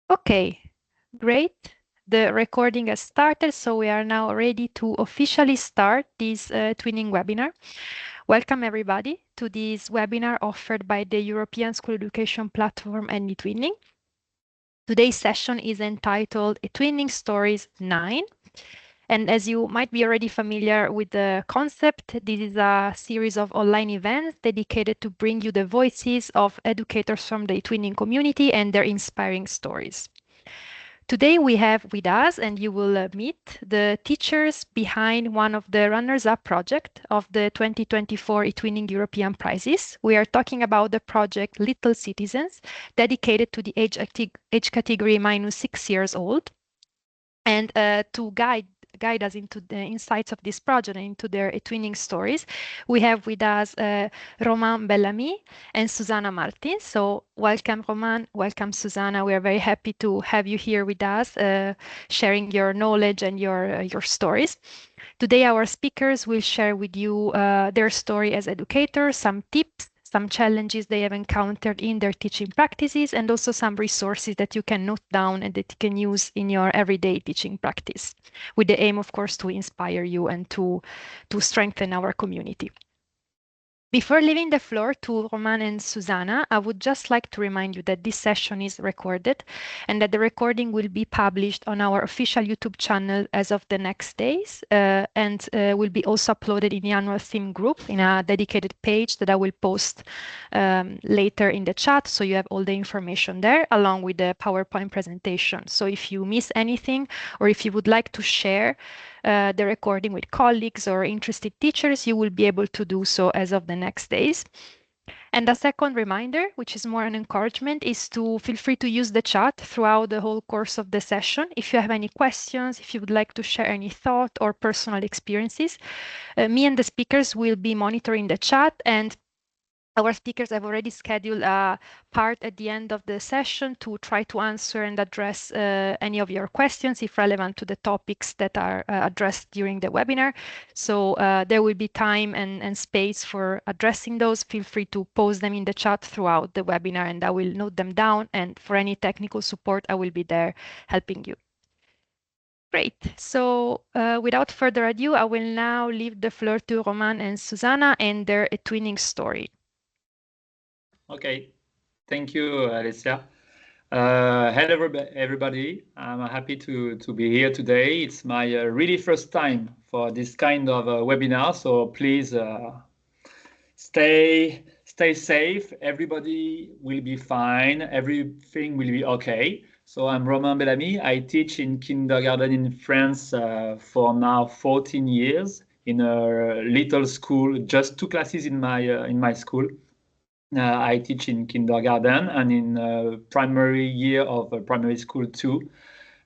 Okay, great. The recording has started, so we are now ready to officially start this twinning webinar. Welcome everybody to this webinar offered by the European School Education Platform and eTwinning. Today's session is entitled eTwinning Stories 9. And as you might be already familiar with the concept, this is a series of online events dedicated to bring you the voices of educators from the eTwinning community and their inspiring stories. Today we have with us, and you will meet the teachers behind one of the runners-up project of the 2024 eTwinning European Prizes. We are talking about the project Little Citizens, dedicated to the age category -6 years old. And to guide us into the insights of this project and into their twinning stories, we have with us Romain Bellamy and Susanna Martin. So welcome, Romain. Welcome, Susanna. We are very happy to have you here with us, sharing your knowledge and your stories. Today, our speakers will share with you their story as educators, some tips, some challenges they have encountered in their teaching practices, and also some resources that you can note down and that you can use in your everyday teaching practice, with the aim, of course, to inspire you and to strengthen our community. Before leaving the floor to Roman and Susanna, I would just like to remind you that this session is recorded and that the recording will be published on our official YouTube channel as of the next days, and will be also uploaded in the annual theme group in a dedicated page that I will post later in the chat. So you have all the information there along with the PowerPoint presentation. So if you miss anything or if you would like to share the recording with colleagues or interested teachers, you will be able to do so as of the next days. And a second reminder, which is more an encouragement, is to feel free to use the chat throughout the whole course of the session. If you have any questions, if you would like to share any thought or personal experiences, me and the speakers will be monitoring the chat, and our speakers have already scheduled a part at the end of the session to try to answer and address any of your questions if relevant to the topics that are addressed during the webinar. So there will be time and space for addressing those. Feel free to post them in the chat throughout the webinar and I will note them down. And for any technical support, I will be there helping you. Great. So without further ado, I will now leave the floor to Roman and Susanna and their twinning story. Okay, thank you, Alicia. Hello, everybody. I'm happy to be here today. It's my really first time for this kind of webinar, so please stay safe. Everybody will be fine. Everything will be okay. So I'm Romain Bellamy. I teach in kindergarten in France for now 14 years in a little school, just 2 classes in my school. I teach in kindergarten and in primary year of primary school too.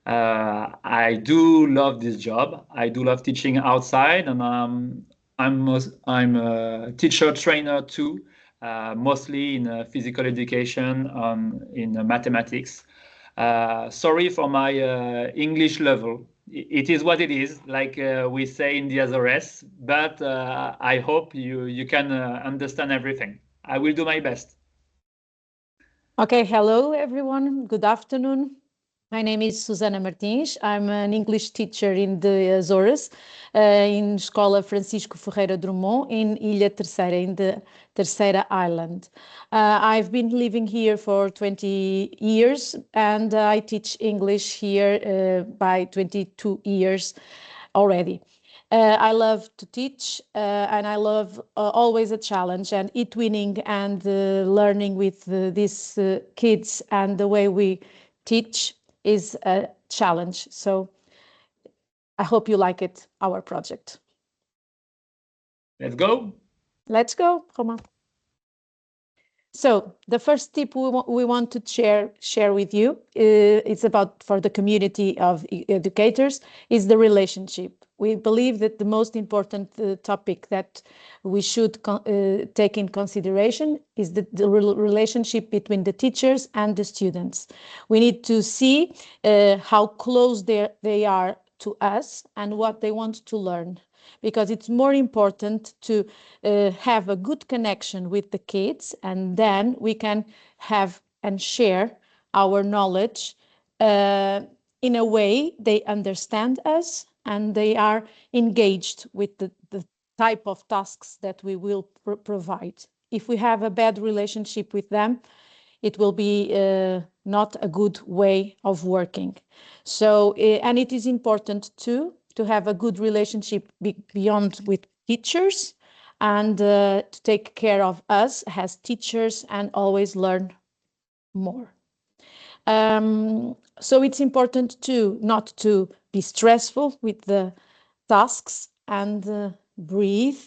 I do love this job. I do love teaching outside, and I'm a teacher trainer too, mostly in physical education, in mathematics. Sorry for my English level. It is what it is, like we say in the Azores, but I hope you can understand everything. I will do my best. Okay, hello everyone. Good afternoon. My name is Susana Martins. I'm an English teacher in the Azores, in Escola Francisco Ferreira Drummond in Ilha Terceira, in the Terceira Island. I've been living here for 20 years and I teach English here by 22 years already. I love to teach and I love always a challenge, and eTwinning and learning with these kids and the way we teach is a challenge. So I hope you like it, our project. Let's go. Let's go, Romain. So the first tip we want to share with you, it's about for the community of educators, is the relationship. We believe that the most important topic that we should take in consideration is the relationship between the teachers and the students. We need to see how close they are to us and what they want to learn, because it's more important to have a good connection with the kids, and then we can have and share our knowledge in a way they understand us and they are engaged with the type of tasks that we will provide. If we have a bad relationship with them, it will be not a good way of working. So, and it is important too to have a good relationship beyond with teachers and to take care of us as teachers and always learn more. So it's important too not to be stressful with the tasks and breathe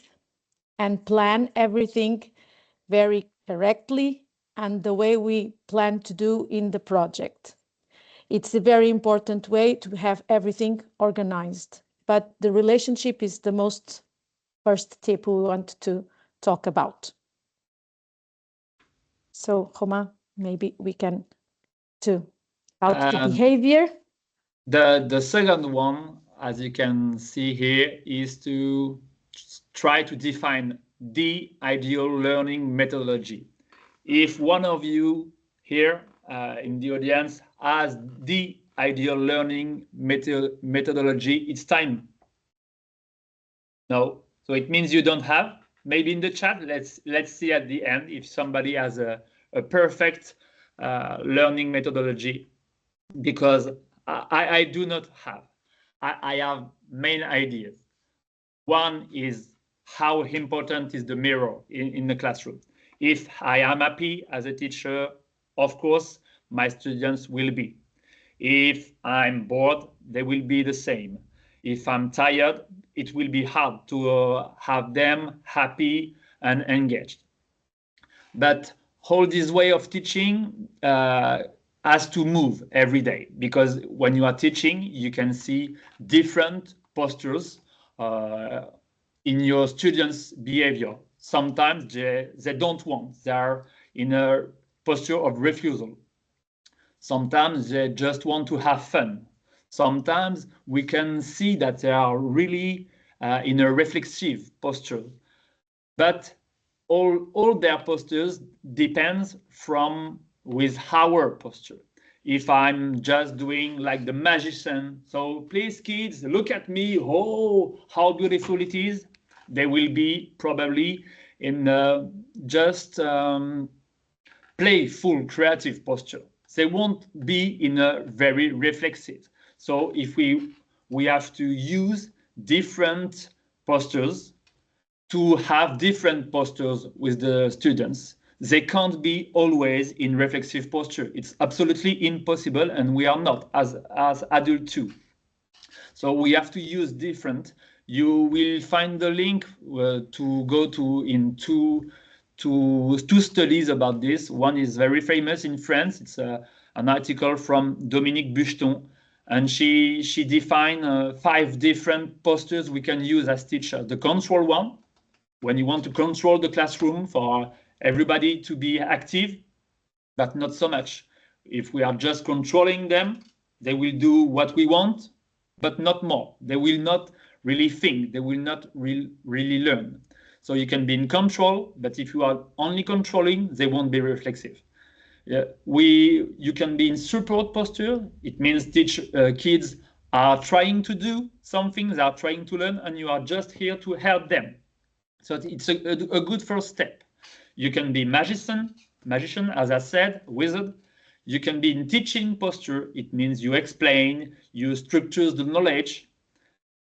and plan everything very correctly and the way we plan to do in the project. It's a very important way to have everything organized, but the relationship is the most first tip we want to talk about. So, Romain, maybe we can do about the behavior. The second one, as you can see here, is to try to define the ideal learning methodology. If one of you here in the audience has the ideal learning methodology, it's time. No, so it means you don't have. Maybe in the chat, let's see at the end if somebody has a perfect learning methodology, because I do not have. I have main ideas. One is how important is the mirror in the classroom. If I am happy as a teacher, of course, my students will be. If I'm bored, they will be the same. If I'm tired, it will be hard to have them happy and engaged. But all this way of teaching has to move every day, because when you are teaching, you can see different postures in your students' behavior. Sometimes they don't want, they are in a posture of refusal. Sometimes they just want to have fun. Sometimes we can see that they are really in a reflexive posture. But all their postures depends from with our posture. If I'm just doing like the magician, so please kids, look at me, oh, how beautiful it is, they will be probably in just playful, creative posture. They won't be in a very reflexive. So if we have to use different postures to have different postures with the students. They can't be always in reflexive posture. It's absolutely impossible, and we are not as adults too. So we have to use different. You will find the link to go to in two studies about this. One is very famous in France. It's an article from Dominique Bucheton, and she defined 5 different postures we can use as teachers. The control one, when you want to control the classroom for everybody to be active, but not so much. If we are just controlling them, they will do what we want, but not more. They will not really think. They will not really learn. So you can be in control, but if you are only controlling, they won't be reflexive. You can be in support posture. It means kids are trying to do something, they are trying to learn, and you are just here to help them. So it's a good first step. You can be magician, as I said, wizard. You can be in teaching posture. It means you explain, you structure the knowledge.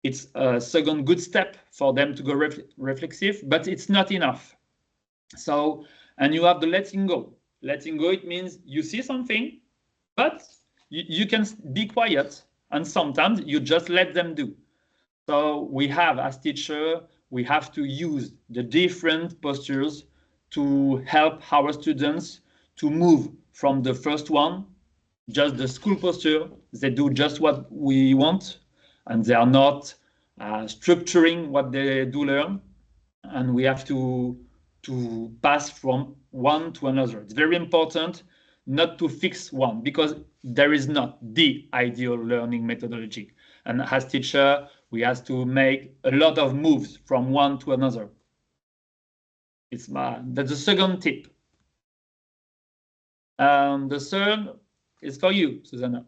It's a second good step for them to go reflexive, but it's not enough. So, and you have the letting go. Letting go, it means you see something, but you can be quiet, and sometimes you just let them do. So we have, as teacher, we have to use the different postures to help our students to move from the first one, just the school posture. They do just what we want, and they are not structuring what they do learn. And we have to pass from one to another. It's very important not to fix one, because there is not the ideal learning methodology. And as teacher, we have to make a lot of moves from one to another. That's the second tip. The third is for you, Susanna.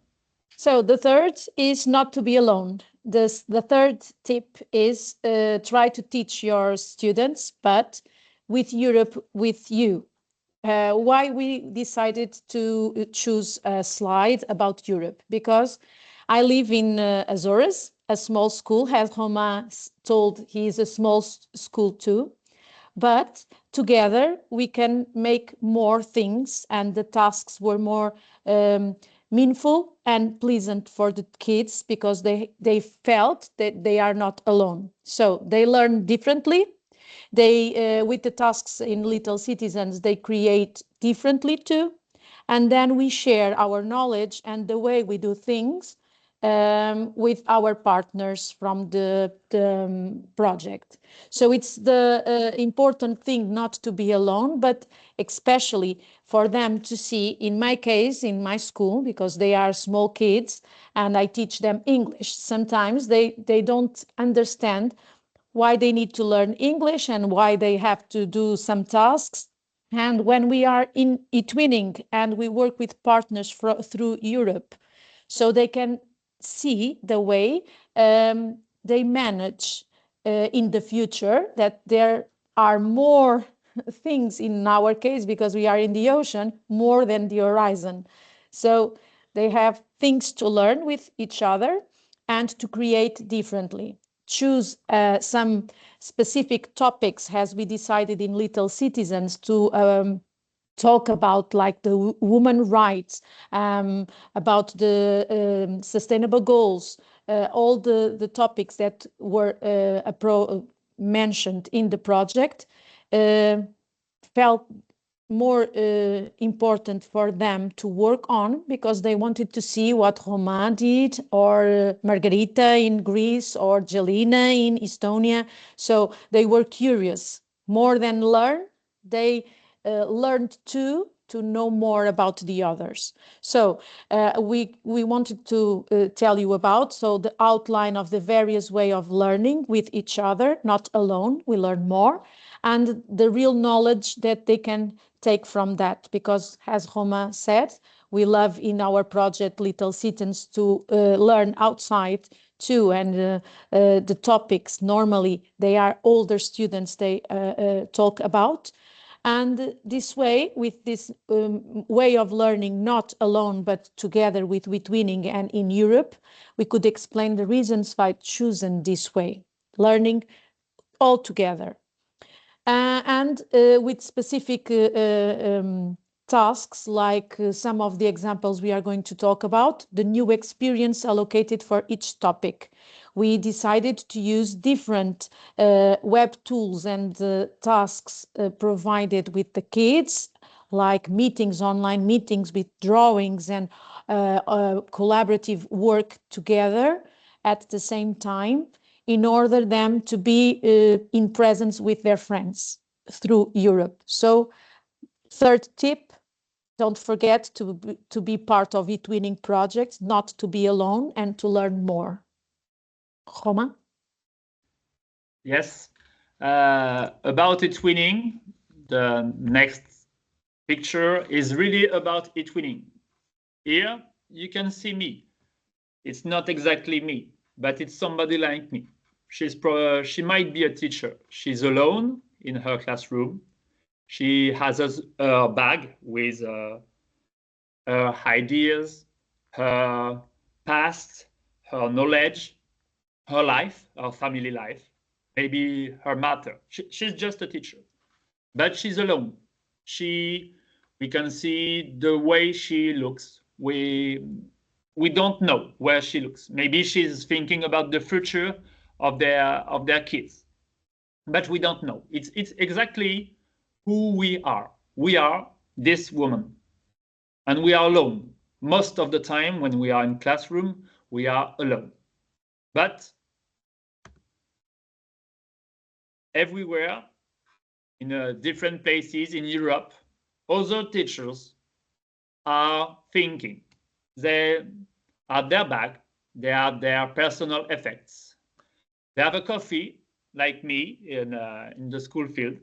So the third is not to be alone. The third tip is try to teach your students, but with Europe with you. Why we decided to choose a slide about Europe? Because I live in Azores, a small school, as Romain told, he is a small school too. But together we can make more things, and the tasks were more meaningful and pleasant for the kids because they felt that they are not alone. So they learn differently. They with the tasks in Little Citizens, they create differently too, and then we share our knowledge and the way we do things with our partners from the project. So it's the important thing not to be alone, but especially for them to see, in my case, in my school, because they are small kids and I teach them English. Sometimes they don't understand why they need to learn English and why they have to do some tasks. And when we are in eTwinning and we work with partners through Europe, so they can see the way they manage in the future, that there are more things in our case, because we are in the ocean, more than the horizon. So they have things to learn with each other and to create differently. Choose some specific topics, as we decided in Little Citizens, to talk about, like the woman rights, about the sustainable goals, all the topics that were mentioned in the project, uh, felt more important for them to work on, because they wanted to see what Roma did, or Margarita in Greece, or Jelena in Estonia. So they were curious. More than learn, they learned too, to know more about the others. So we wanted to tell you about, so the outline of the various way of learning with each other, not alone, we learn more, and the real knowledge that they can take from that. Because, as Roma said, we love in our project Little Citizens to learn outside too, and the topics normally they are older students they talk about. And this way, with this way of learning, not alone, but together with eTwinning and in Europe, we could explain the reasons why choosing this way, learning all together. And with specific tasks, like some of the examples we are going to talk about, the new experience allocated for each topic. We decided to use different web tools and tasks provided with the kids, like meetings, online meetings with drawings and collaborative work together at the same time, in order them to be in presence with their friends through Europe. So third tip, don't forget to be part of eTwinning projects, not to be alone, and to learn more. Roma? Yes. About eTwinning, the next picture is really about eTwinning. Here you can see me. It's not exactly me, but it's somebody like me. She might be a teacher. She's alone in her classroom. She has her bag with her ideas, her past, her knowledge, her life, her family life, maybe her matter. She's just a teacher, but she's alone. We can see the way she looks. We don't know where she looks. Maybe she's thinking about the future of their kids, but we don't know. It's exactly who we are. We are this woman, and we are alone. Most of the time when we are in classroom, we are alone. But everywhere, in different places in Europe, other teachers are thinking. They have their bag, they have their personal effects. They have a coffee, like me, in the school field,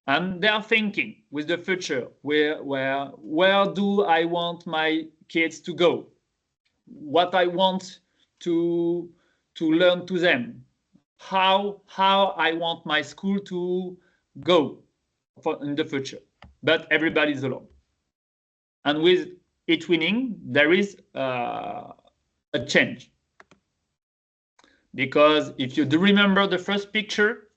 and they are thinking with the future, where do I want my kids to go? what I want to learn to them, how I want my school to go in the future. But everybody's alone. And with eTwinning, there is a change. Because if you do remember the first picture,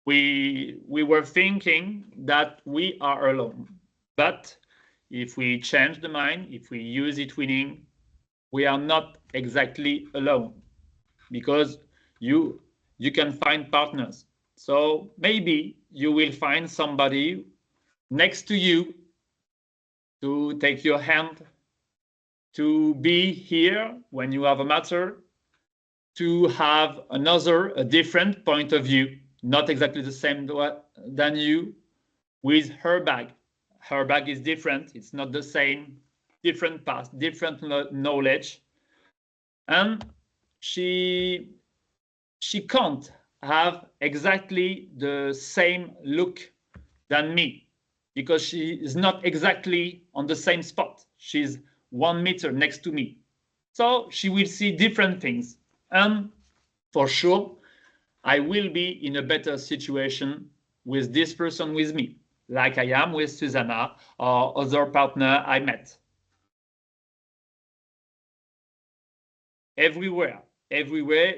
we were thinking that we are alone. But if we change the mind, if we use eTwinning, we are not exactly alone, because you can find partners. So maybe you will find somebody next to you to take your hand, to be here when you have a matter, to have a different point of view, not exactly the same than you, with her bag. Her bag is different, it's not the same, different past, different knowledge. And she can't have exactly the same look than me, because she is not exactly on the same spot. She's 1 meter next to me. So she will see different things. And for sure, I will be in a better situation with this person with me, like I am with Susanna or other partner I met. Everywhere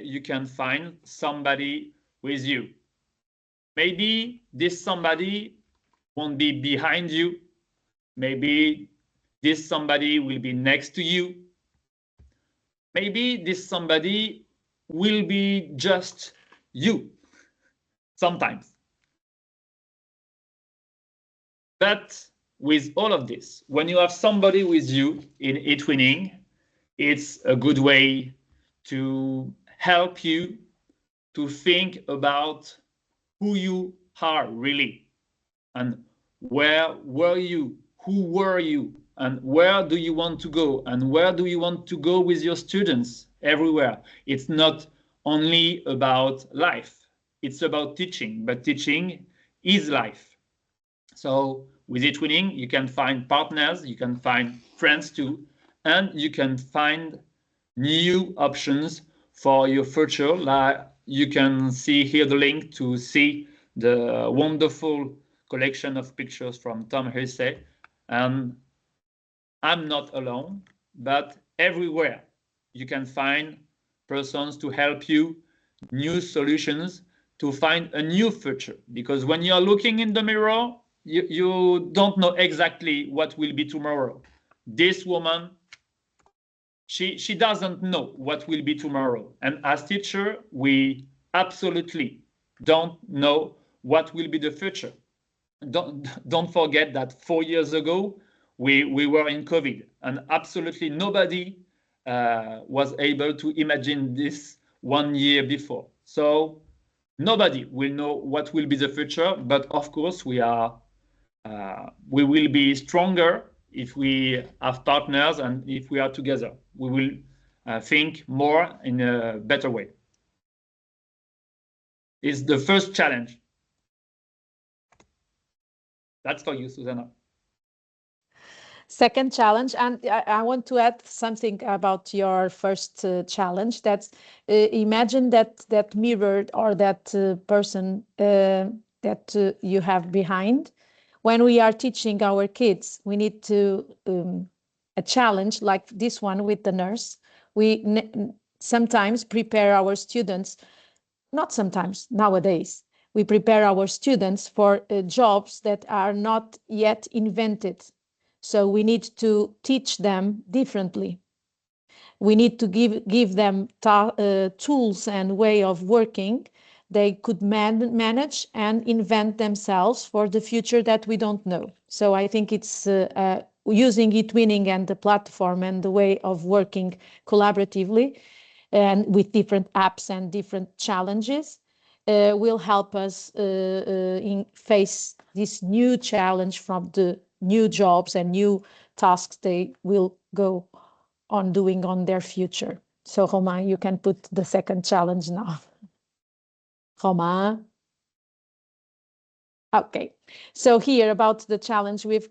you can find somebody with you. Maybe this somebody won't be behind you. Maybe this somebody will be next to you. Maybe this somebody will be just you sometimes. But with all of this, when you have somebody with you in eTwinning, it's a good way to help you to think about who you are really, and where were you, who were you, and where do you want to go, and where do you want to go with your students everywhere. It's not only about life, it's about teaching, but teaching is life. So with eTwinning, you can find partners, you can find friends too, and you can find new options for your future. Like you can see here the link to see the wonderful collection of pictures from Tom Hersey. And I'm not alone, but everywhere you can find persons to help you, new solutions to find a new future. Because when you're looking in the mirror, you don't know exactly what will be tomorrow. This woman, she doesn't know what will be tomorrow. And as teacher, we absolutely don't know what will be the future. Don't forget that 4 years ago, we were in COVID, and absolutely nobody was able to imagine this 1 year before. So nobody will know what will be the future, but of course we will be stronger if we have partners and if we are together. We will think more in a better way. It's the first challenge. That's for you, Susanna. Second challenge, and I want to add something about your first challenge. That's imagine that mirror or that person that you have behind. When we are teaching our kids, we need to a challenge like this one with the nurse. We sometimes prepare our students, not sometimes, nowadays, we prepare our students for jobs that are not yet invented. So we need to teach them differently. We need to give them tools and way of working they could manage and invent themselves for the future that we don't know. So I think it's using eTwinning and the platform and the way of working collaboratively and with different apps and different challenges will help us face this new challenge from the new jobs and new tasks they will go on doing on their future. So Romain, you can put the second challenge now. Romain. Okay, so here about the challenge with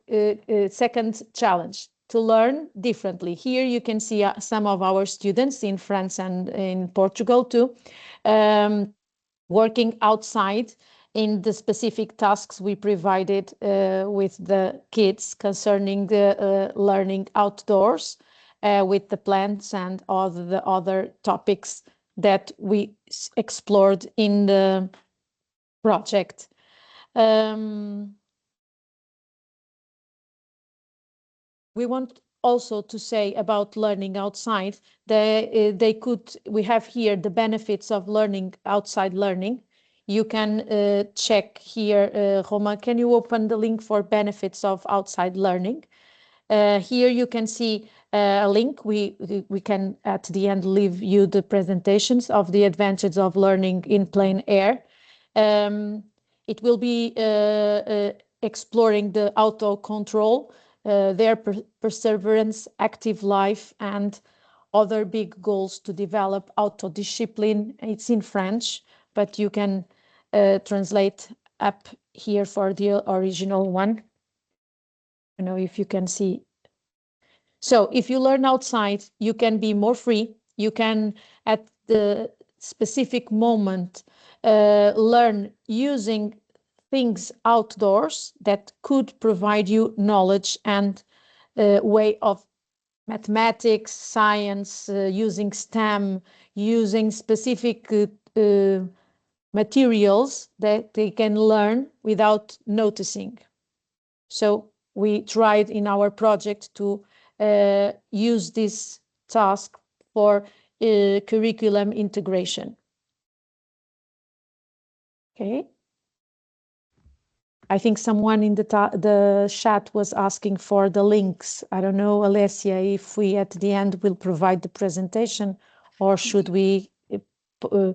second challenge. to learn differently. Here you can see some of our students in France and in Portugal too, working outside in the specific tasks we provided with the kids concerning the learning outdoors with the plants and all the other topics that we explored in the project. We want also to say about learning outside. We have here the benefits of learning outside learning. You can check here, Roma, can you open the link for benefits of outside learning? Here you can see a link. We can at the end leave you the presentations of the advantages of learning in plein air. It will be exploring the auto control, their perseverance, active life, and other big goals to develop auto discipline. It's in French, but you can translate up here for the original one. I don't know if you can see. So if you learn outside, you can be more free. You can, at the specific moment, learn using things outdoors that could provide you knowledge and way of mathematics, science, using STEM, using specific materials that they can learn without noticing. So we tried in our project to use this task for curriculum integration. Okay. I think someone in the chat was asking for the links. I don't know, Alessia, if we at the end will provide the presentation, or should we?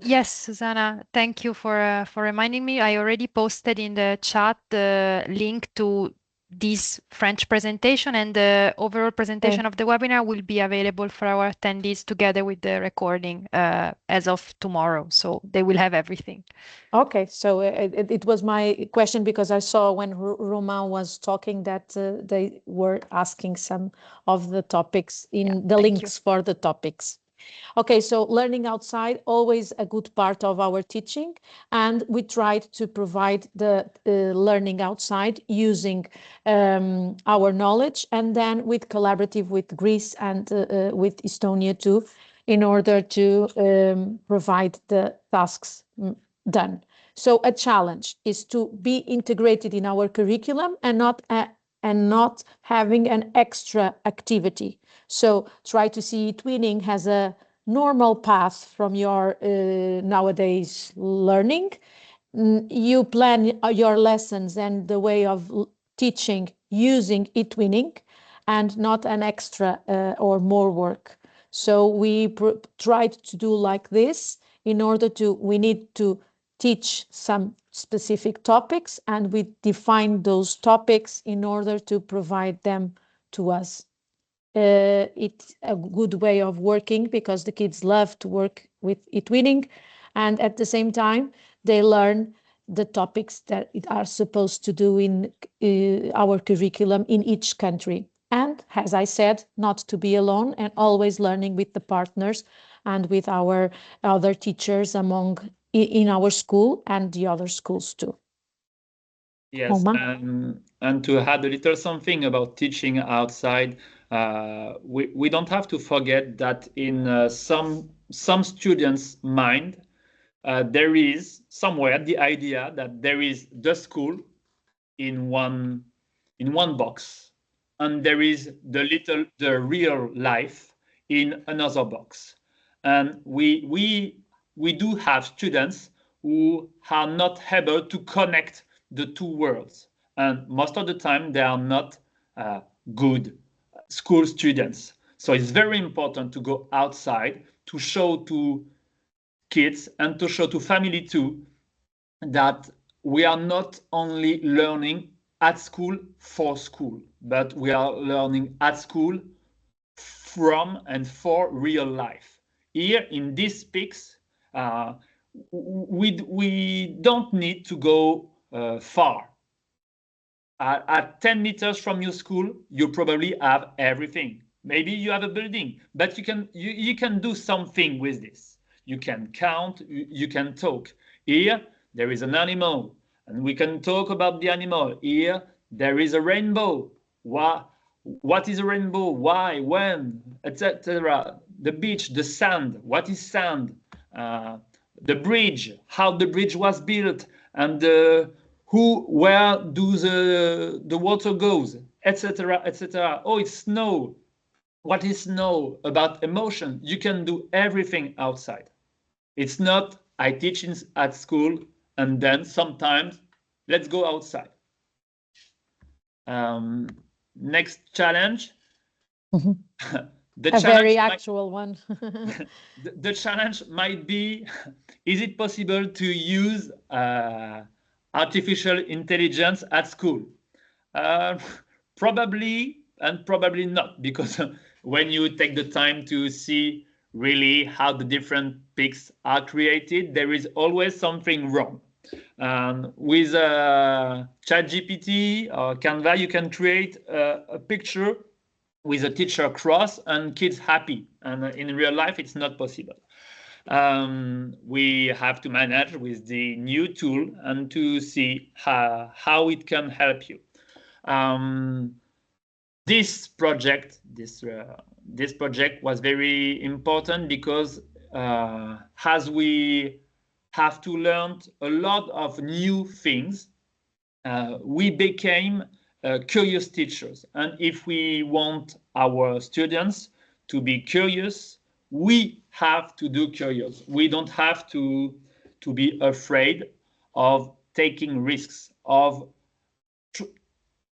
Yes, Susanna, thank you for reminding me. I already posted in the chat the link to this French presentation, and the overall presentation of the webinar will be available for our attendees together with the recording as of tomorrow. So they will have everything. Okay, so it was my question because I saw when Romain was talking that they were asking some of the topics in the links for the topics. Okay, so learning outside, always a good part of our teaching. And we tried to provide the learning outside using our knowledge, and then with collaborative with Greece and with Estonia too, in order to provide the tasks done. So a challenge is to be integrated in our curriculum and not having an extra activity. So try to see eTwinning as a normal path from your nowadays learning. You plan your lessons and the way of teaching using eTwinning and not an extra or more work. So we tried to do like this in order to, we need to teach some specific topics, and we define those topics in order to provide them to us. It's a good way of working because the kids love to work with eTwinning, and at the same time they learn the topics that are supposed to do in our curriculum in each country. And as I said, not to be alone and always learning with the partners and with our other teachers in our school and the other schools too. Yes, and to add a little something about teaching outside, we don't have to forget that in some students' mind, there is somewhere the idea that there is the school in one box, and there is the real life in another box. And we do have students who are not able to connect the two worlds, and most of the time they are not good school students. So it's very important to go outside to show to kids and to show to family too that we are not only learning at school for school, but we are learning at school from and for real life. Here in these peaks, we don't need to go far. at 10 meters from your school, you probably have everything. Maybe you have a building, but you can do something with this. You can count, you can talk. Here, there is an animal, and we can talk about the animal. Here, there is a rainbow. What is a rainbow? Why? When? Etc. The beach, the sand. What is sand? The bridge, how the bridge was built, and where do the water goes, etc., etc. Oh, it's snow. What is snow? About emotion. You can do everything outside. It's not I teach at school and then sometimes let's go outside. Next challenge. A very actual one. The challenge might be, is it possible to use artificial intelligence at school? Probably and probably not, because when you take the time to see really how the different pics are created, there is always something wrong. With ChatGPT or Canva, you can create a picture with a teacher cross and kids happy. And in real life, it's not possible. We have to manage with the new tool and to see how it can help you. This project was very important because as we have to learn a lot of new things, we became curious teachers. And if we want our students to be curious, we have to do curious. We don't have to be afraid of taking risks, of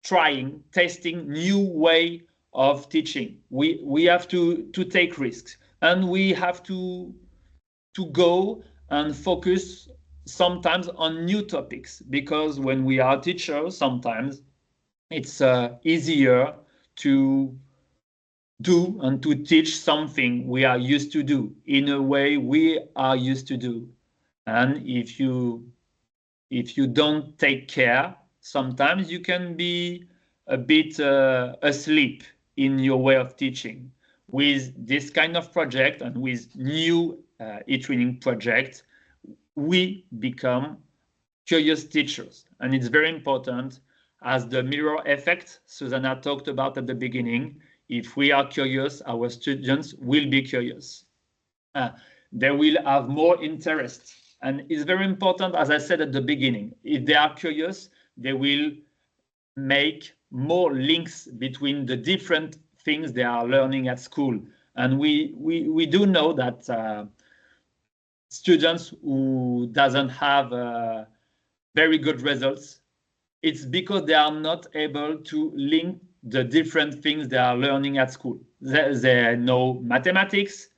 trying, testing new way of teaching. We have to take risks, and we have to go and focus sometimes on new topics, because when we are teachers, sometimes it's easier to do and to teach something we are used to do in a way we are used to do. And if you don't take care, sometimes you can be a bit asleep in your way of teaching. With this kind of project and with new eTwinning project, we become curious teachers. And it's very important, as the mirror effect Susanna talked about at the beginning. If we are curious, our students will be curious. They will have more interest. And it's very important, as I said at the beginning, if they are curious, they will make more links between the different things they are learning at school. And we do know that students who doesn't have very good results, it's because they are not able to link the different things they are learning at school. They know mathematics,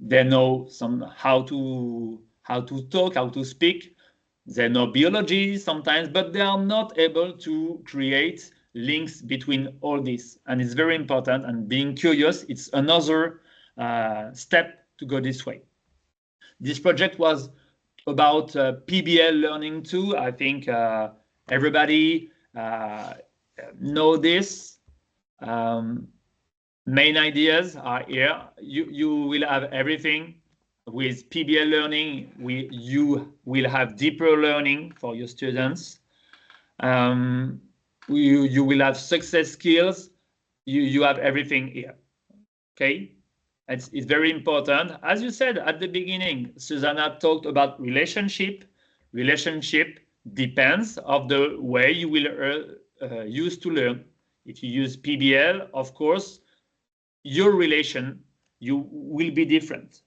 they know how to talk, how to speak, they know biology sometimes, but they are not able to create links between all this. And it's very important, and being curious, it's another step to go this way. This project was about PBL learning too. I think everybody know this. Main ideas are here. You will have everything. With PBL learning, you will have deeper learning for your students. You will have success skills. You have everything here. Okay? It's very important. As you said at the beginning, Susanna talked about relationship. Relationship depends of the way you will use to learn. If you use PBL, of course, your relation you will be different.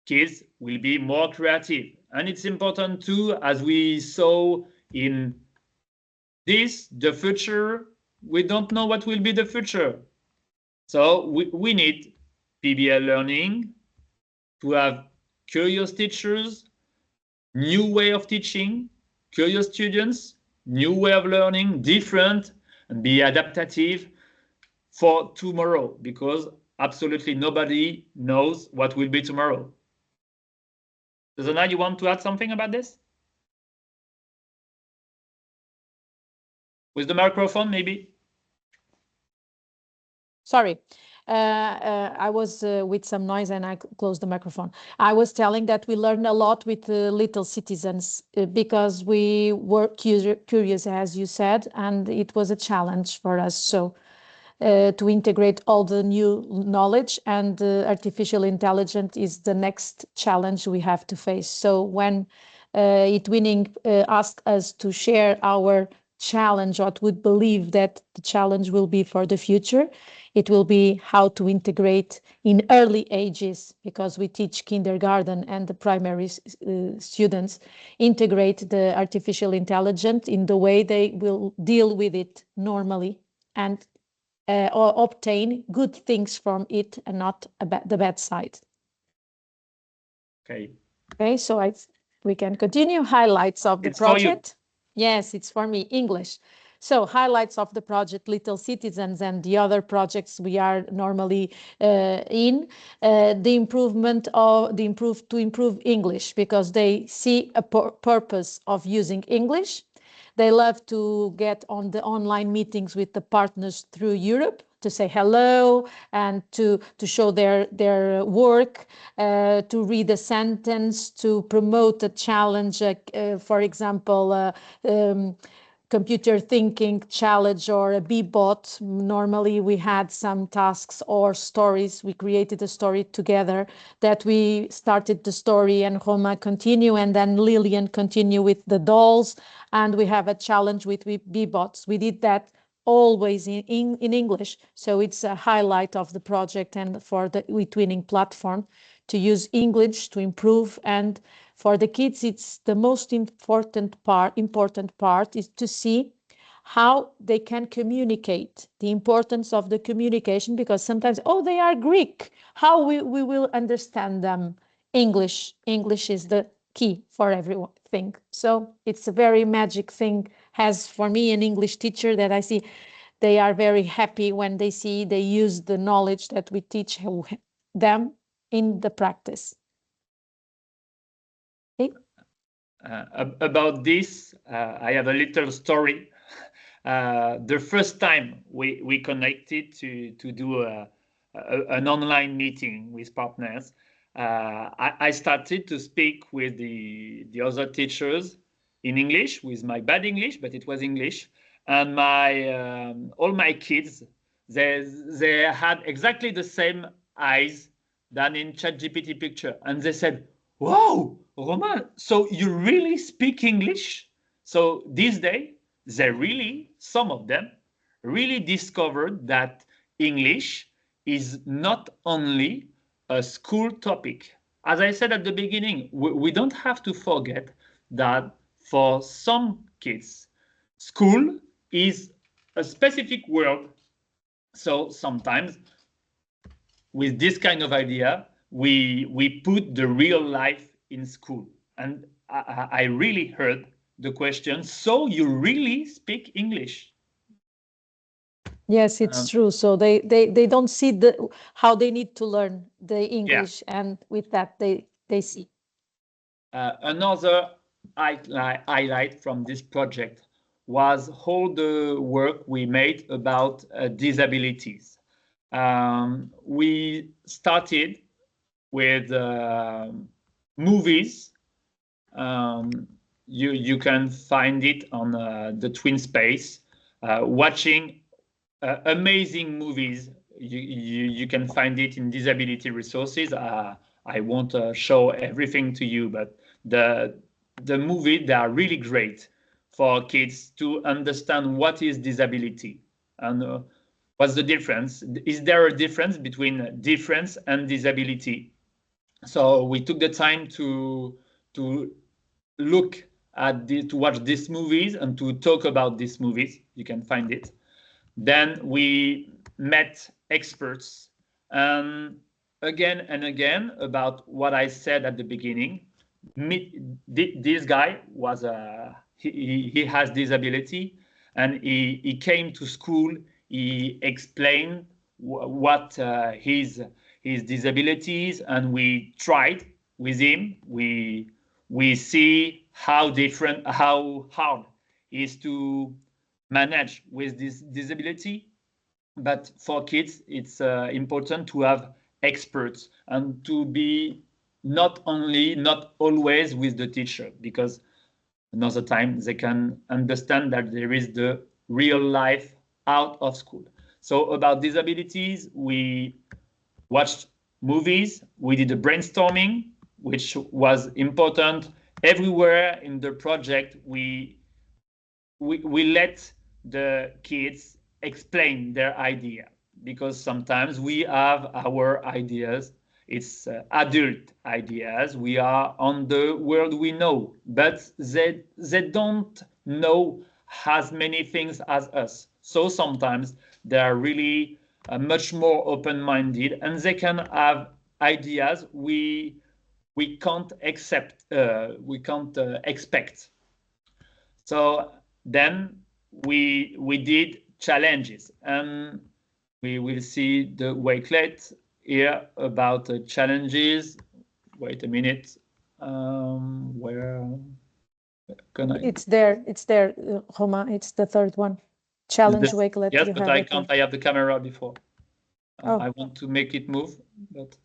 Kids will be more creative. And it's important too, as we saw in this, the future, we don't know what will be the future. So we need PBL learning to have curious teachers, new way of teaching, curious students, new way of learning, different, and be adaptive for tomorrow, because absolutely nobody knows what will be tomorrow. Susanna, you want to add something about this? with the microphone, maybe. Sorry, I was with some noise and I closed the microphone. I was telling that we learned a lot with Little Citizens because we were curious, as you said, and it was a challenge for us. So to integrate all the new knowledge, and artificial intelligence is the next challenge we have to face. So when eTwinning asked us to share our challenge, what would believe that the challenge will be for the future, it will be how to integrate in early ages, because we teach kindergarten and the primary students, integrate the artificial intelligence in the way they will deal with it normally, and or obtain good things from it and not the bad side. Okay. Okay, so we can continue. Highlights of the project. Yes, it's for me, English. So highlights of the project Little Citizens and the other projects we are normally in, the improvement of to improve English, because they see a purpose of using English. They love to get on the online meetings with the partners through Europe to say hello and to show their work, to read a sentence, to promote a challenge, for example, computer thinking challenge or a Bbot. Normally we had some tasks or stories. We created a story together that we started the story and Roma continue, and then Lillian continue with the dolls, and we have a challenge with Bbots. We did that always in English. So it's a highlight of the project and for the eTwinning platform to use English to improve. And for the kids, it's the most important part is to see how they can communicate, the importance of the communication, because sometimes, oh, they are Greek, how we will understand them. English is the key for everything. So it's a very magic thing. Has for me an English teacher that I see, they are very happy when they see they use the knowledge that we teach them in the practice. Okay. About this, I have a little story. The first time we connected to do an online meeting with partners, I started to speak with the other teachers in English, with my bad English, but it was English. And all my kids, they had exactly the same eyes than in ChatGPT picture. And they said, "Wow, Roman, so you really speak English?" So this day, some of them really discovered that English is not only a school topic. As I said at the beginning, we don't have to forget that for some kids, school is a specific world. So sometimes with this kind of idea, we put the real life in school. And I really heard the question, so you really speak English? Yes, it's true. So they don't see how they need to learn the English, yeah. And with that they see. Another highlight from this project was all the work we made about disabilities. We started with movies. You can find it on the Twin Space. Watching amazing movies. You can find it in disability resources. I won't show everything to you, but the movie, they are really great for kids to understand what is disability and what's the difference. Is there a difference between difference and disability? So we took the time to look at to watch these movies and to talk about these movies. You can find it. Then we met experts again and again about what I said at the beginning. This guy was he has disability, and he came to school. He explained what his disabilities, and we tried with him. We see how hard it is manage with this disability. But for kids, it's important to have experts and to be not always with the teacher, because another time they can understand that there is the real life out of school. So about disabilities, we watched movies, we did a brainstorming, which was important. Everywhere in the project, we let the kids explain their idea, because sometimes we have our ideas. It's adult ideas. We are on the world we know, but they don't know as many things as us. So sometimes they are really much more open-minded, and they can have ideas we can't accept. We can't expect. So then we did challenges, and we will see the wakelet here about the challenges. Wait a minute. Where can I? It's there, Roma. It's the third one. Challenge wakelet. Yes, you but have I it can't. there. I have the camera before. Oh. I want to make it move, but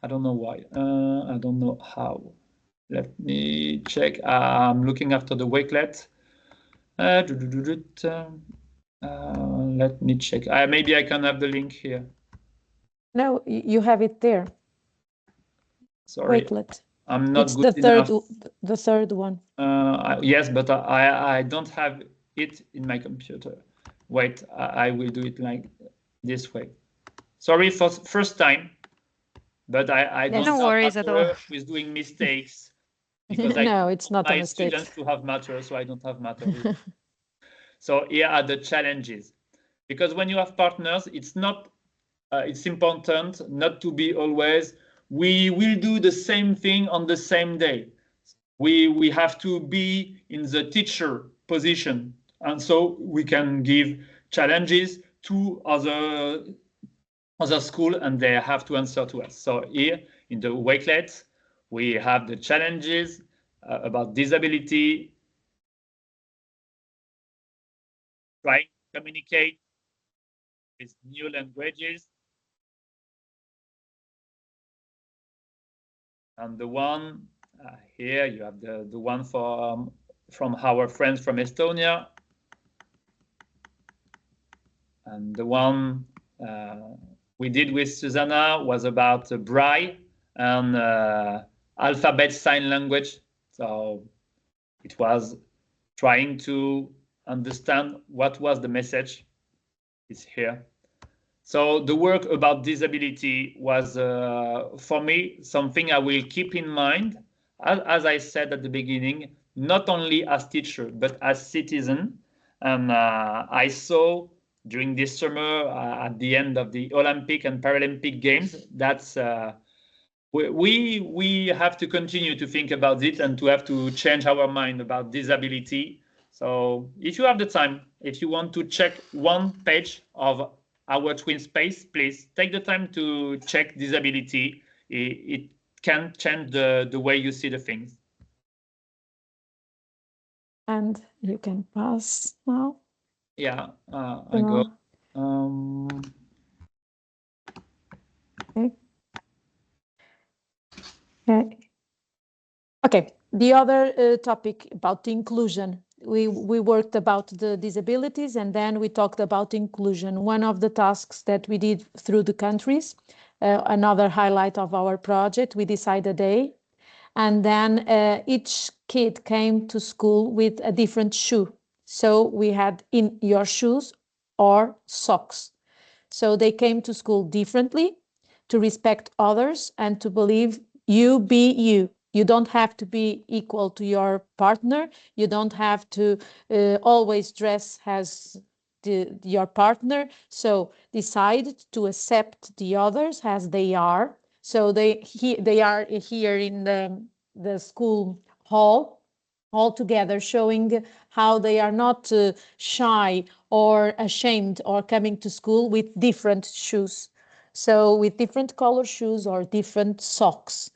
I don't know why. I don't know how. Let me check. I'm looking after the wakelet. Let me check. Maybe I can have the link here. No, you have it there. Sorry, Wakelet. I'm not It's good enough. the third one. Yes, but I don't have it in my computer. Wait, I will do it like this way. Sorry for first time, but I don't No have worries at all. matter with doing mistakes, because I No, don't it's want not a my mistake. students to have matter, so I don't have matter with it. So here are the challenges, because when you have partners, it's not it's important not to be always, we will do the same thing on the same day. We have to be in the teacher position, and so we can give challenges to other school, and they have to answer to us. So here in the wakelet, we have the challenges about disability, trying to communicate with new languages, and the one here you have the one from our friends from Estonia, and the one we did with Susanna was about Braille and alphabet sign language. So it was trying to understand what was the message. It's here. So the work about disability was, for me, something I will keep in mind. As I said at the beginning, not only as teacher, but as citizen. And I saw during this summer, at the end of the Olympic and Paralympic Games, that's we have to continue to think about it and to have to change our mind about disability. So if you have the time, if you want to check one page of our twin space, please take the time to check disability. It can change the way you see the things. And you can pass now. Yeah, I go. Okay. Okay, the other topic about the inclusion. We worked about the disabilities, and then we talked about inclusion. One of the tasks that we did through the countries, another highlight of our project, we decided a day, and then each kid came to school with a different shoe. So we had in your shoes or socks. So they came to school differently, to respect others, and to believe you be you. You don't have to be equal to your partner. You don't have to always dress as your partner. So decide to accept the others as they are. So they are here in the school hall all together, showing how they are not shy or ashamed or coming to school with different shoes. So with different color shoes or different socks.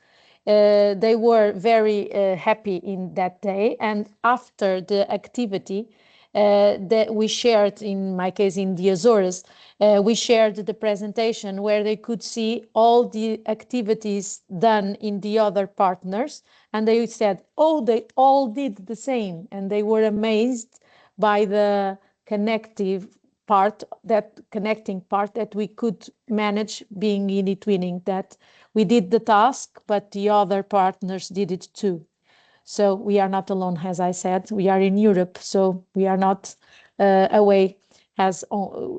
They were very happy in that day. And after the activity, that we shared, in my case, in the Azores, we shared the presentation where they could see all the activities done in the other partners, and they said, oh, they all did the same, and they were amazed by the connecting part that we could manage being in eTwinning, that we did the task, but the other partners did it too. So we are not alone, as I said. We are in Europe, so we are not away as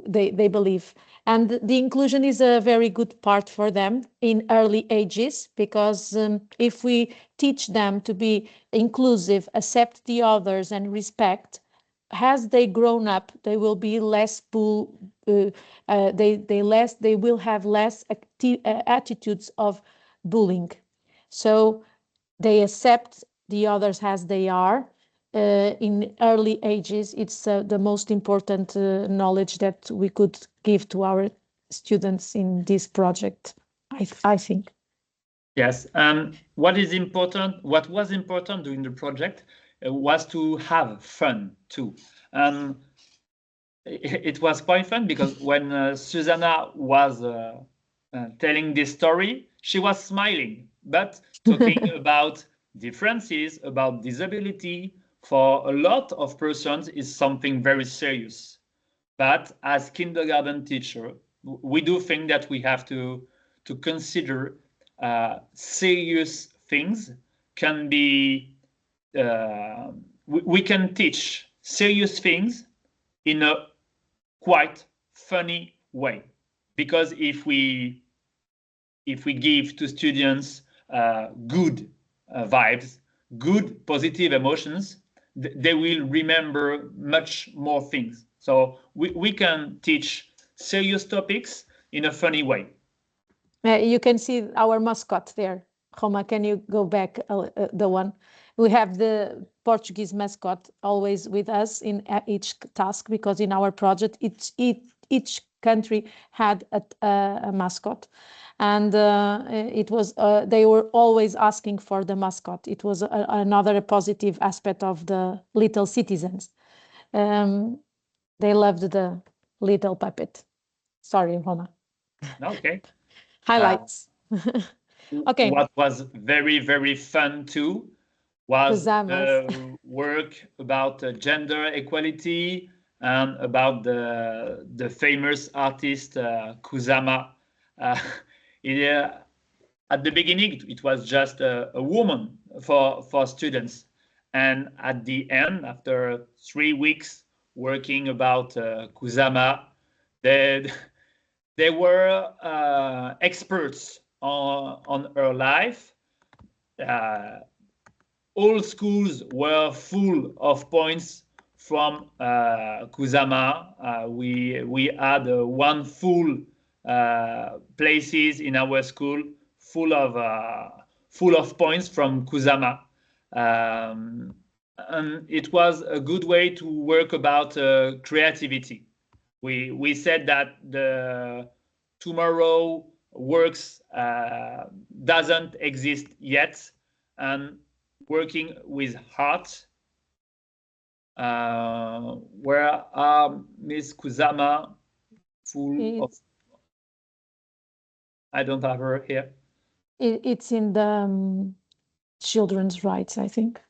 they believe. And the inclusion is a very good part for them in early ages, because if we teach them to be inclusive, accept the others, and respect, as they grown up, they will be less they will have less attitudes of bullying. So they accept the others as they are. In early ages, it's the most important knowledge that we could give to our students in this project, I think. Yes, what was important during the project was to have fun too. It was quite fun because when Susanna was telling this story, she was smiling, but talking about differences, about disability, for a lot of persons is something very serious. But as kindergarten teacher, we do think that we have to consider serious things can be, we can teach serious things in a quite funny way, because if we give to students good vibes, good positive emotions, they will remember much more things. So we can teach serious topics in a funny way. You can see our mascot there. Roma, can you go back the one? We have the Portuguese mascot always with us in each task, because in our project, each country had a mascot, and it was they were always asking for the mascot. It was another positive aspect of the little citizens. They loved the little puppet. Sorry, Roma. Okay. Highlights. Okay. What was very, very fun too was Kuzamas. the work about gender equality and about the famous artist Kusama. Uh, it, at the beginning, it was just a woman for students. And at the end, after 3 weeks working about Kusama, they, they were experts on her life. All schools were full of points from Kusama. We had one full places in our school full of points from Kusama. And it was a good way to work about creativity. We said that the tomorrow works doesn't exist yet, and working with heart. Where are Miss Kusama? Full of. I don't have her here. It's in the children's rights, I think.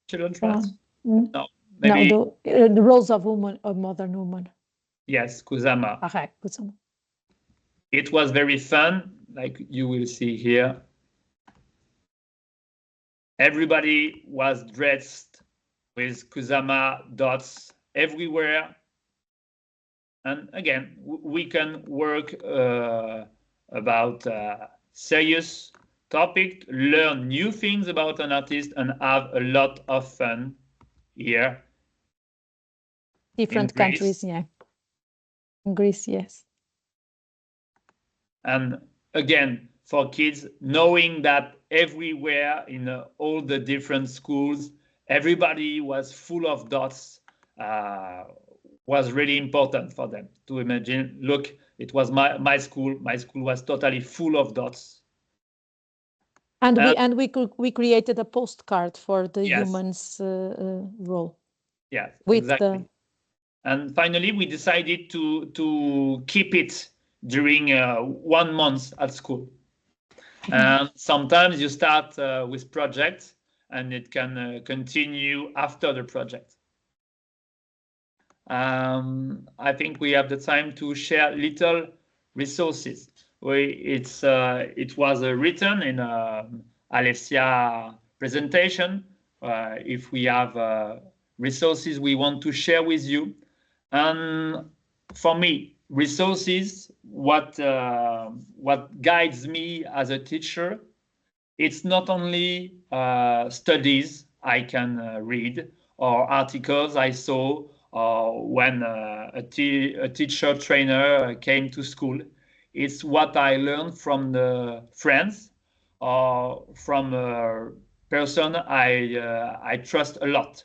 Children's rights? No, maybe. No, the roles of woman, of modern woman. Yes, Kusama. Okay, Kusama. It was very fun, like you will see here. Everybody was dressed with Kusama dots everywhere. And again, we can work about serious topic, learn new things about an artist, and have a lot of fun here. Different countries, yeah. In Greece, yes. And again, for kids, knowing that everywhere in all the different schools, everybody was full of dots was really important for them to imagine. Look, it was my school. My school was totally full of dots. And we created a postcard for the yes. humans role. Yes, with exactly. And finally, we decided to keep it during 1 month at school. And sometimes you start with projects, and it can continue after the project. I think we have the time to share little resources. It was written in Alessia presentation. If we have resources we want to share with you, and for me, resources, what guides me as a teacher, it's not only studies I can read or articles I saw when a teacher trainer came to school. It's what I learned from the friends or from a person I trust a lot.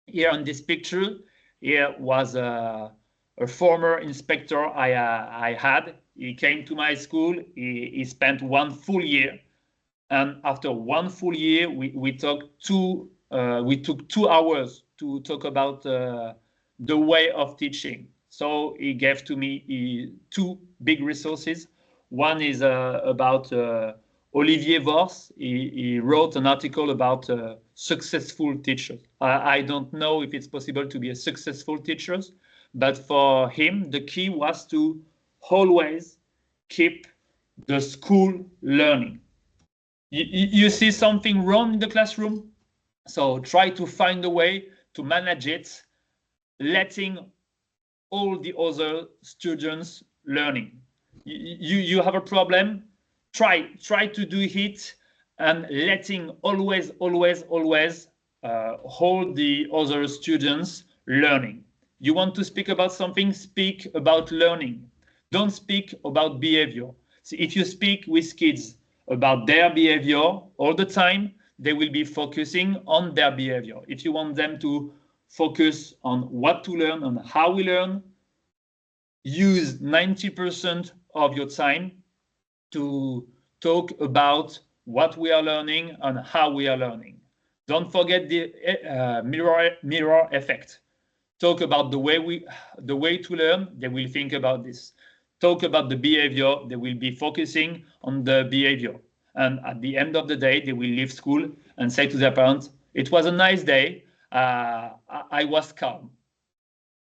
Here on this picture, here was a former inspector I had. He came to my school. He spent 1 full year, and after 1 full year, we took 2 hours to talk about the way of teaching. So he gave to me two big resources. One is about Olivier Vors. He wrote an article about successful teachers. I don't know if it's possible to be a successful teacher, but for him, the key was to always keep the school learning. You see something wrong in the classroom, so try to find a way to manage it, letting all the other students learning. You have a problem, try to do it, and letting always hold the other students learning. You want to speak about something, speak about learning. Don't speak about behavior. See, if you speak with kids about their behavior all the time, they will be focusing on their behavior. If you want them to focus on what to learn and how we learn, use 90% of your time to talk about what we are learning and how we are learning. Don't forget the mirror effect. Talk about the way to learn, they will think about this. Talk about the behavior, they will be focusing on the behavior. And at the end of the day, they will leave school and say to their parents, it was a nice day, I was calm.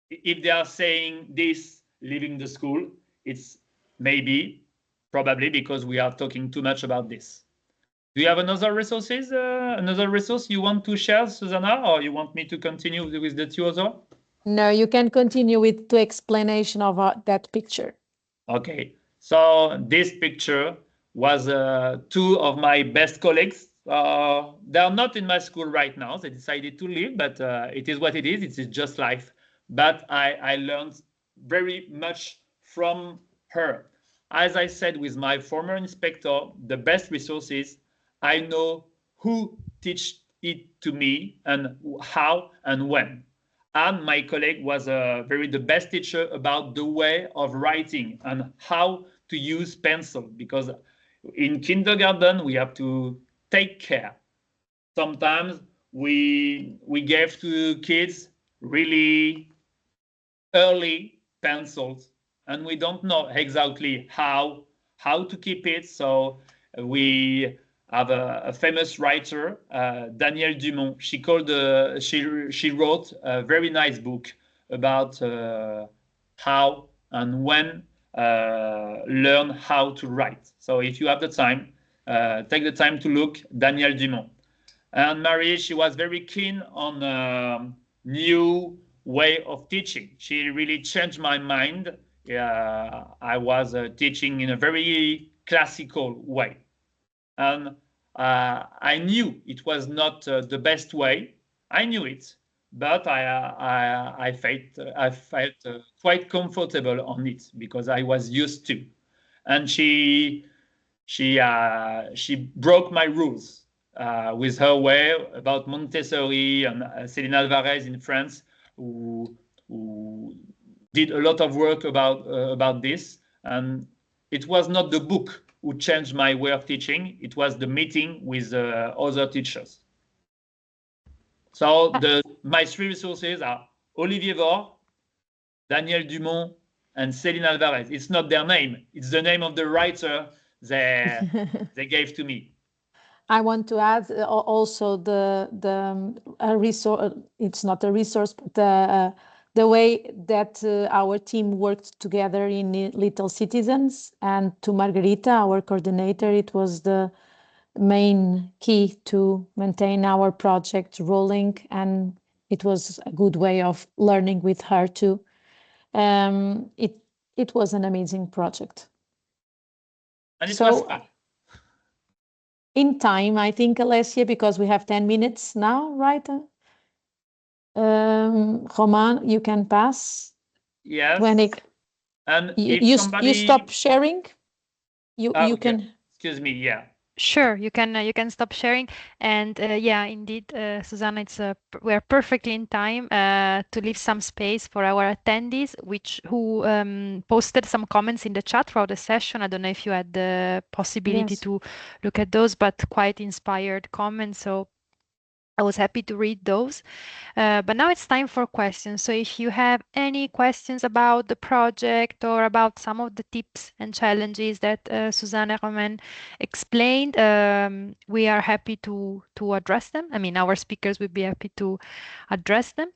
If they are saying this, leaving the school, it's probably because we are talking too much about this. Do you have another resource you want to share, Susanna, or you want me to continue with the two other? No, you can continue with the explanation of that picture. Okay, so this picture was two of my best colleagues. They are not in my school right now. They decided to leave, but it is what it is. It is just life. But I learned very much from her. As I said with my former inspector, the best resources, I know who teach it to me and how and when. And my colleague was the best teacher about the way of writing and how to use pencil, because in kindergarten we have to take care. Sometimes we gave to kids really early pencils, and we don't know exactly how to keep it. So we have a famous writer, Danielle Dumont. She wrote a very nice book about how and when learn how to write. So if you have the time, take the time to look Danielle Dumont. And Marie, she was very keen on new way of teaching. She really changed my mind. I was teaching in a very classical way. And I knew it was not the best way. I knew it, but I felt quite comfortable on it because I was used to. And she broke my rules with her way about Montessori and Céline Alvarez in France, who did a lot of work about this. And it was not the book who changed my way of teaching. It was the meeting with other teachers. So my three resources are Olivier Vore, Daniel Dumont and Céline Alvarez. It's not their name. It's the name of the writer they gave to me. I want to add also a resource. It's not a resource, but the way that our team worked together in Little Citizens, and to Margarita, our coordinator, it was the main key to maintain our project rolling, and it was a good way of learning with her too. It was an amazing project. And it was fun. In time, I think, Alessia, because we have 10 minutes now, right? Roman, you can pass. Yes. And you stop sharing. You okay. can. Excuse me. Yeah. Sure, you can stop sharing. And yeah, indeed, Susanna, we're perfectly in time to leave some space for our attendees, who posted some comments in the chat throughout the session. I don't know if you had the possibility to look at those, but quite inspired comments. So I was happy to read those. But now it's time for questions. So if you have any questions about the project or about some of the tips and challenges that Susanne Romain explained, we are happy to address them. I mean, our speakers will be happy to address them.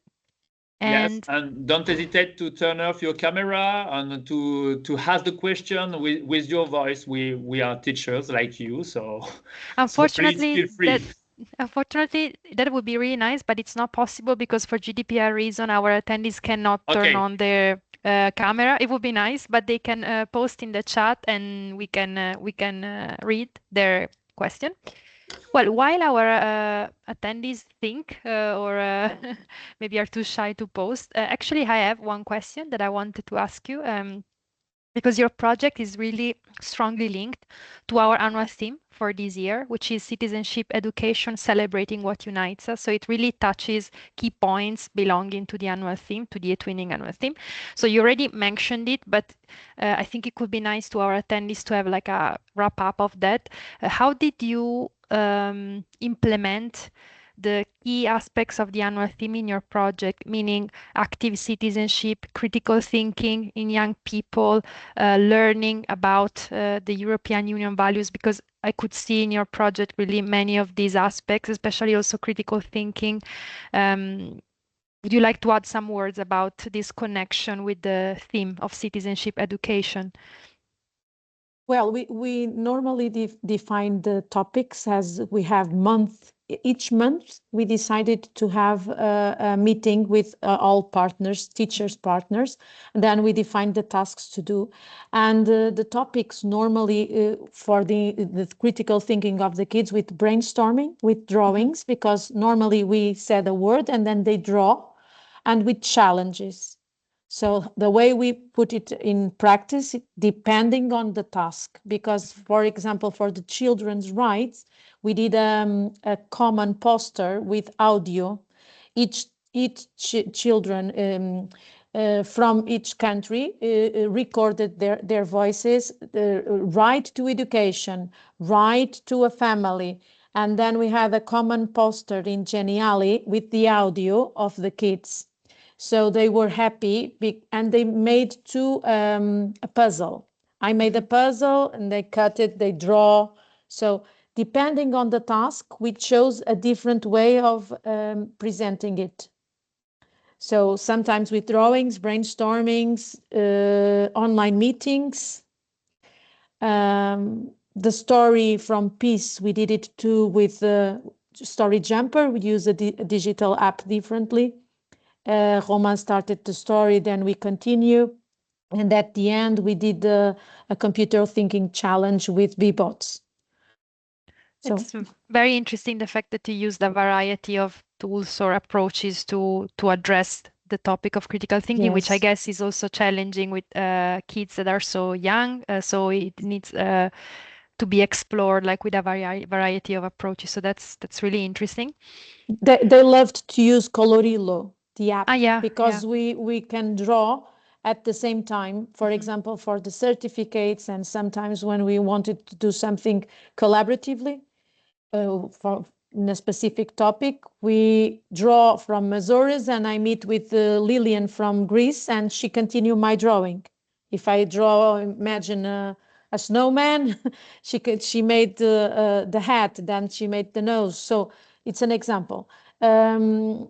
Yes, and don't hesitate to turn off your camera and to ask the question with your voice. We are teachers like you, so unfortunately, so please feel free. Unfortunately, that would be really nice, but it's not possible because for GDPR reason, our attendees cannot turn on their camera. It would be nice, but they can post in the chat and we can read their question. Well, while our attendees think or maybe are too shy to post, actually, I have one question that I wanted to ask you. Because your project is really strongly linked to our annual theme for this year, which is citizenship education, celebrating what unites us. So it really touches key points belonging to the annual theme, to the eTwinning annual theme. So you already mentioned it, but I think it could be nice to our attendees to have like a wrap up of that. How did you implement the key aspects of the annual theme in your project, meaning active citizenship, critical thinking in young people, learning about the European Union values? Because I could see in your project really many of these aspects, especially also critical thinking. Would you like to add some words about this connection with the theme of citizenship education? Well, we normally define the topics as we have each month we decided to have a meeting with all partners, teachers partners, and then we defined the tasks to do. And the topics normally for the critical thinking of the kids with brainstorming, with drawings, because normally we said a word and then they draw, and with challenges. So the way we put it in practice, depending on the task, because, for example, for the children's rights, we did a common poster with audio. Each children from each country recorded their voices, right to education, right to a family. And then we had a common poster in Geniali with the audio of the kids. So they were happy, and they made a puzzle. I made a puzzle and they cut it, they draw. So depending on the task, we chose a different way of presenting it. So sometimes with drawings, brainstormings, online meetings. The story from Peace, we did it too with the Story Jumper. We use a digital app differently. Roman started the story, then we continue. And at the end, we did a computer thinking challenge with Bbots. So it's very interesting the fact that you used a variety of tools or approaches to address the topic of critical thinking, which I guess is also challenging with kids that are so young. So it needs to be explored like with a variety of approaches. So that's really interesting. They loved to use Colorillo, the app, because yeah. we can draw at the same time, for example, for the certificates, and sometimes when we wanted to do something collaboratively, in a specific topic, we draw from Azores, and I meet with Lilian from Greece, and she continue my drawing. If I draw, imagine a snowman, she made the hat, then she made the nose. So it's an example. The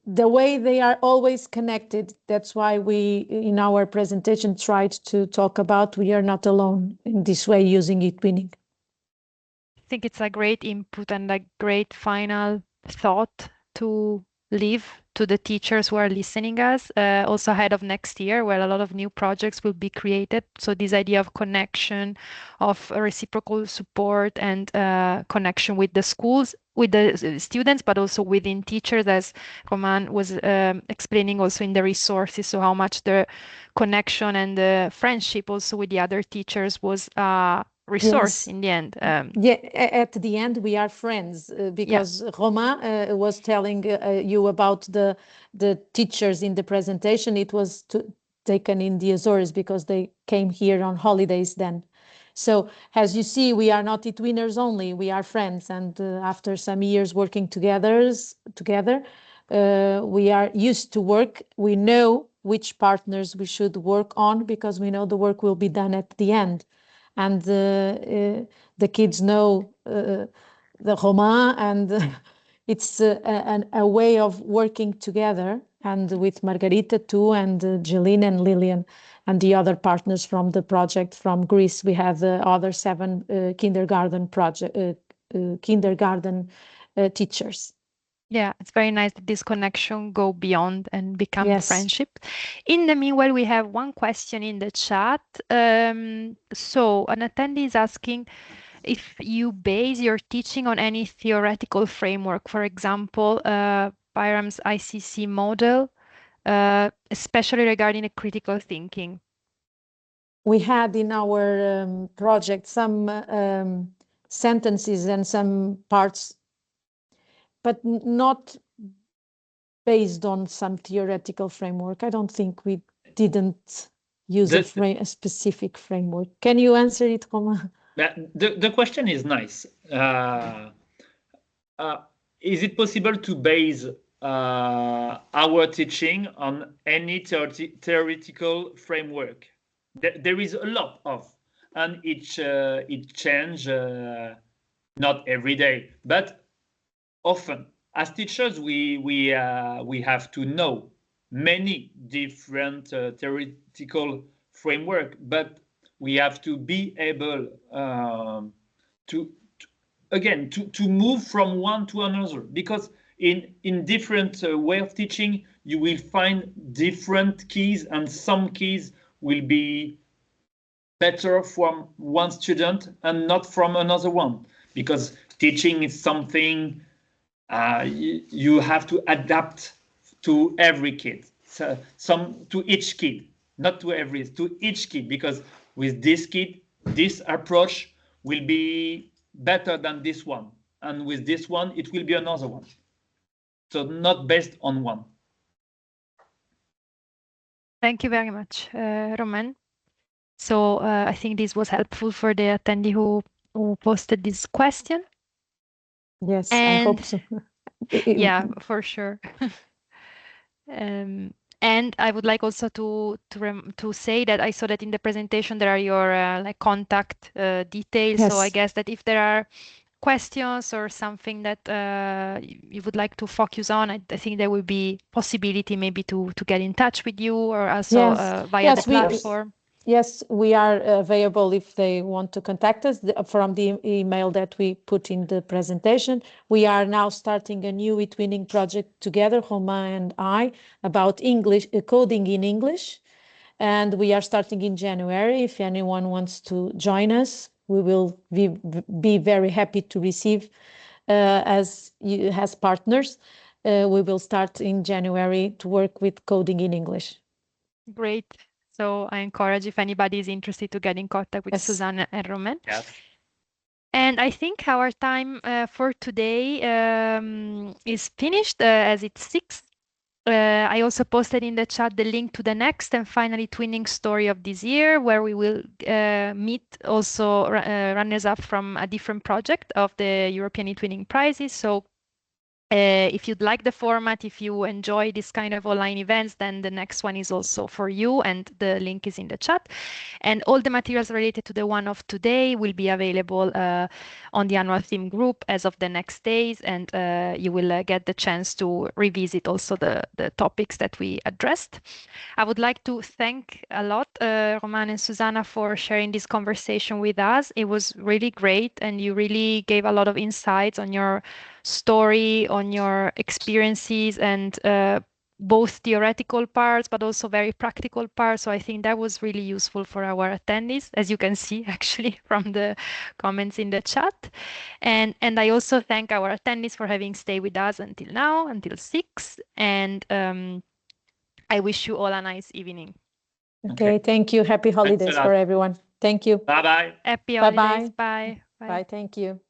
way they are always connected, that's why we in our presentation tried to talk about we are not alone in this way using eTwinning. I think it's a great input and a great final thought to leave to the teachers who are listening us, also ahead of next year, where a lot of new projects will be created. So this idea of connection, of reciprocal support and connection with the schools, with the students, but also within teachers, as Roman was explaining also in the resources. So how much the connection and the friendship also with the other teachers was resource Yes. in the end. Yeah, at the end we are friends because Romain was telling you about the teachers in the presentation. It was taken in the Azores because they came here on holidays then. So as you see, we are not eTwinners only, we are friends. And after some years working together, we are used to work. We know which partners we should work on because we know the work will be done at the end. And the kids know the Romain, and it's a way of working together. And with Margarita too, and Jeline and Lillian, and the other partners from the project from Greece. We have the other 7 kindergarten teachers. Yeah, it's very nice that this connection go beyond and become Yes. friendship. In the meanwhile, we have one question in the chat. So an attendee is asking if you base your teaching on any theoretical framework, for example, Byram's ICC model, especially regarding the critical thinking. We had in our project some sentences and some parts, but not based on some theoretical framework. I don't think we didn't use a specific framework. Can you answer it, Romain? The question is nice. Is it possible to base our teaching on any theoretical framework? There is a lot of, and it change not every day, but often. As teachers, we have to know many different theoretical framework, but we have to be able to again to move from one to another, because in different way of teaching you will find different keys, and some keys will be better from one student and not from another one, because teaching is something you have to adapt to every kid, so to each kid, not to each kid, because with this kid this approach will be better than this one, and with this one it will be another one, so not based on one. Thank you very much, Roman. So I think this was helpful for the attendee who posted this question. Yes, and I hope so. yeah, for sure. And I would like also to say that I saw that in the presentation there are your like contact details. So I Yes. guess that if there are questions or something that you would like to focus on, I think there will be possibility maybe to get in touch with you, or also via the platform. Yes, we are available if they want to contact us from the email that we put in the presentation. We are now starting a new eTwinning project together, Romain and I, about English, coding in English. And we are starting in January. If anyone wants to join us, we will be very happy to receive as partners. We will start in January to work with coding in English. Great. So I encourage if anybody is interested to get in contact with Yes. Susanne and Romain. Yes. And I think our time for today is finished as it's 6. I also posted in the chat the link to the next and finally twinning story of this year, where we will meet also runners up from a different project of the European eTwinning prizes. So if you'd like the format, if you enjoy this kind of online events, then the next one is also for you, and the link is in the chat. And all the materials related to the one of today will be available on the annual theme group as of the next days, and you will get the chance to revisit also the topics that we addressed. I would like to thank a lot Roman and Susanna for sharing this conversation with us. It was really great, and you really gave a lot of insights on your story, on your experiences, and both theoretical parts, but also very practical parts. So I think that was really useful for our attendees, as you can see actually from the comments in the chat. And I also thank our attendees for having stayed with us until now, until 6. And I wish you all a nice evening. Okay, thank you. Happy holidays for everyone. Thank you. Bye-bye. Happy Bye-bye. holidays. Bye. Bye. Thank you.